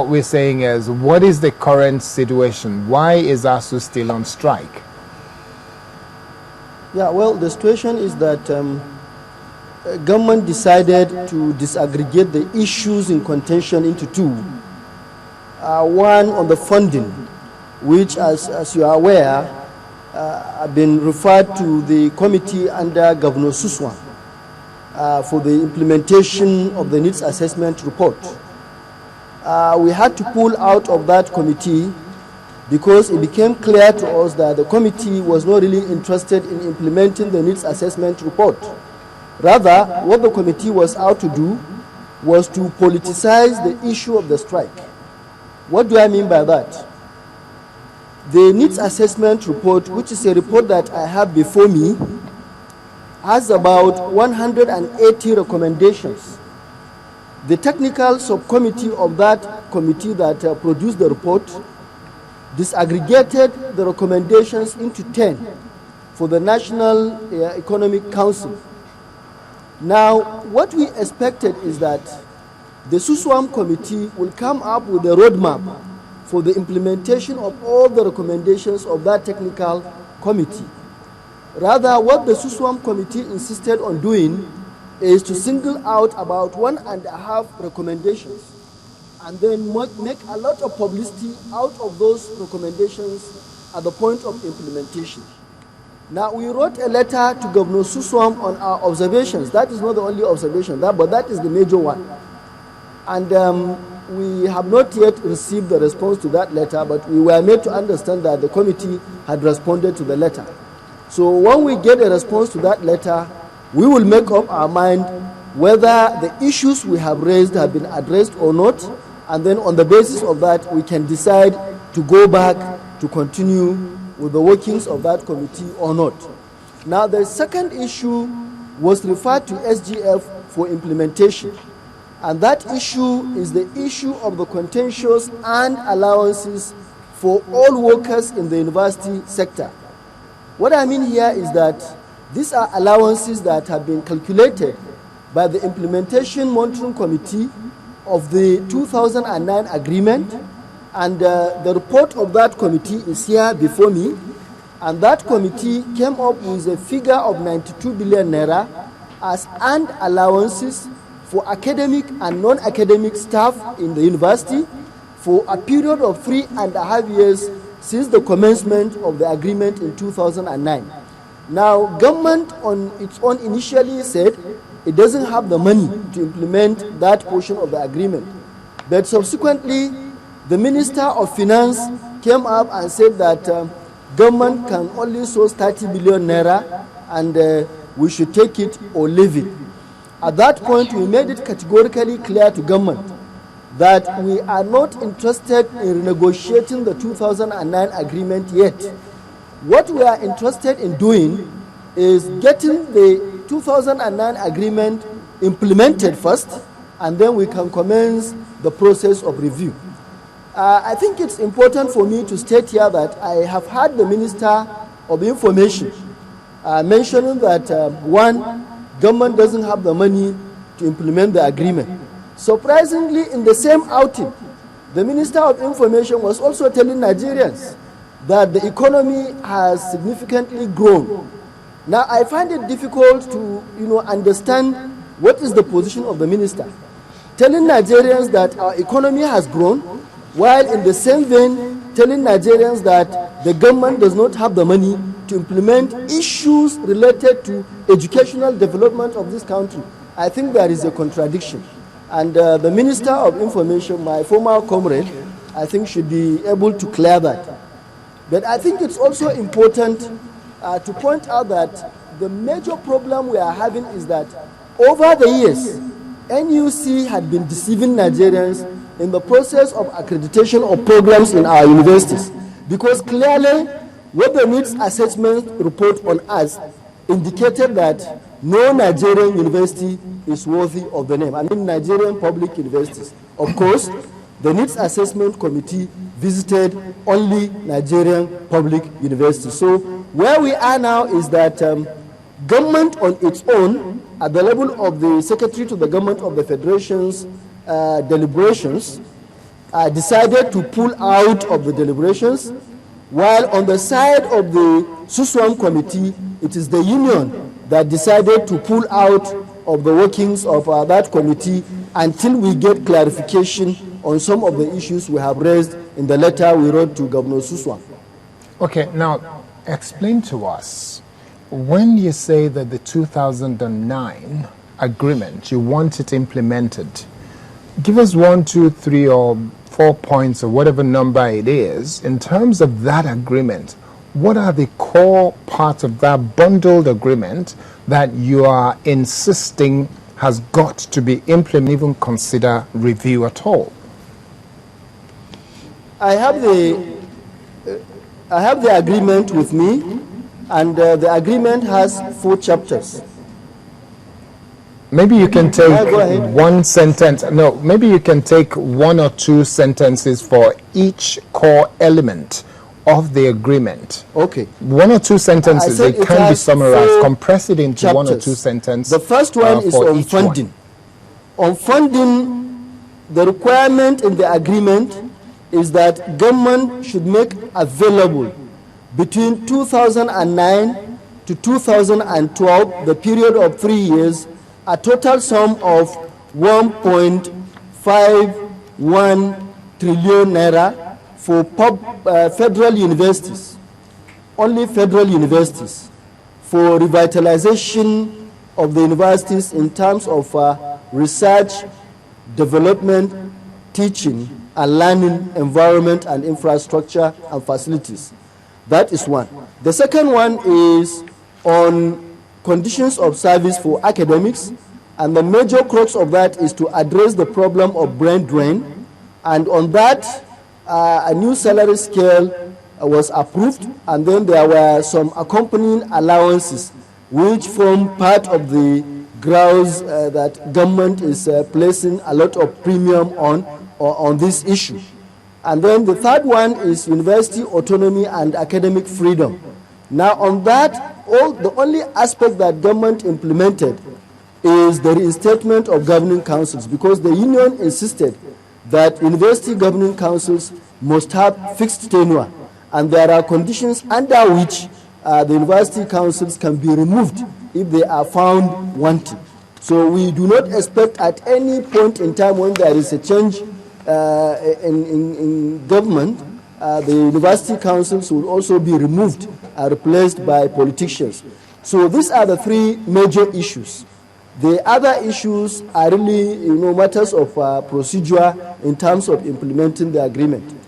we're saying is, what is the current situation? Why is ASUU still on strike? Yeah, well, the situation is that government decided to disaggregate the issues in contention into two. One on the funding, which, as you are aware, have been referred to the committee under Governor Suswan for the implementation of the needs assessment report. We had to pull out of that committee because it became clear to us that the committee was not really interested in implementing the needs assessment report. Rather, what the committee was out to do was to politicize the issue of the strike. What do I mean by that? The needs assessment report, which is a report that I have before me, has about 180 recommendations. The technical subcommittee of that committee that produced the report disaggregated the recommendations into 10 for the National Economic Council. Now, what we expected is that the SUSWAM committee will come up with a roadmap for the implementation of all the recommendations of that technical committee. Rather, what the SUSWAM committee insisted on doing is to single out about 1.5 recommendations and then make a lot of publicity out of those recommendations at the point of implementation. Now, we wrote a letter to Governor Suswam on our observations. That is not the only observation, but that is the major one. And we have not yet received the response to that letter, but we were made to understand that the committee had responded to the letter. So when we get a response to that letter, we will make up our mind whether the issues we have raised have been addressed or not, and then on the basis of that, we can decide to go back to continue with the workings of that committee or not. Now, the second issue was referred to SGF for implementation, and that issue is the issue of the contentious and allowances for all workers in the university sector. What I mean here is that these are allowances that have been calculated by the Implementation Monitoring Committee of the 2009 agreement, and the report of that committee is here before me, and that committee came up with a figure of 92 billion naira as earned allowances for academic and non-academic staff in the university for a period of 3.5 years since the commencement of the agreement in 2009. Now, government on its own initially said it doesn't have the money to implement that portion of the agreement. But subsequently, the Minister of Finance came up and said that government can only source 30 billion naira and we should take it or leave it. At that point, we made it categorically clear to government that we are not interested in renegotiating the 2009 agreement yet. What we are interested in doing is getting the 2009 agreement implemented first, and then we can commence the process of review. I think it's important for me to state here that I have heard the Minister of Information mentioning that, one, government doesn't have the money to implement the agreement. Surprisingly, in the same outing, the Minister of Information was also telling Nigerians that the economy has significantly grown. Now, I find it difficult to understand what is the position of the minister. Telling Nigerians that our economy has grown, while in the same vein telling Nigerians that the government does not have the money to implement issues related to educational development of this country. I think there is a contradiction. And the Minister of Information, my former comrade, I think should be able to clear that. But I think it's also important to point out that the major problem we are having is that over the years, NUC had been deceiving Nigerians in the process of accreditation of programs in our universities. Because clearly, what the needs assessment report on us indicated that no Nigerian university is worthy of the name. I mean Nigerian public universities. Of course, the needs assessment committee visited only Nigerian public universities. So where we are now is that government on its own, at the level of the Secretary to the Government of the Federation's deliberations, decided to pull out of the deliberations, while on the side of the SUSWAM committee, it is the union that decided to pull out of the workings of that committee until we get clarification on some of the issues we have raised in the letter we wrote to Governor SUSWAM. Okay, now explain to us, when you say that the 2009 agreement, you want it implemented, give us 1, 2, 3, or 4 points, or whatever number it is, in terms of that agreement. What are the core parts of that bundled agreement that you are insisting has got to be implemented, even consider review at all? I have the agreement with me, and the agreement has 4 chapters. Maybe you can take go ahead. one sentence. No, maybe you can take 1 or 2 sentences for each core element of the agreement. Okay. 1 or 2 sentences, it can be summarized. Compress it into chapters. 1 or 2 sentences. The first one is on funding. On funding, the requirement in the agreement is that government should make available between 2009 to 2012, the period of 3 years, a total sum of 1.51 trillion naira for federal universities, only federal universities, for revitalization of the universities in terms of research, development, teaching, and learning environment and infrastructure and facilities. That is one. The second one is on conditions of service for academics, and the major crux of that is to address the problem of brain drain, and on that a new salary scale was approved, and then there were some accompanying allowances which form part of the grounds that government is placing a lot of premium on this issue. And then the third one is university autonomy and academic freedom. Now on that, the only aspect that government implemented is the reinstatement of governing councils, because the union insisted that university governing councils must have fixed tenure, and there are conditions under which the university councils can be removed if they are found wanting. So we do not expect at any point in time when there is a change in government, the university councils will also be removed and replaced by politicians. So these are the 3 major issues. The other issues are really, matters of procedure in terms of implementing the agreement.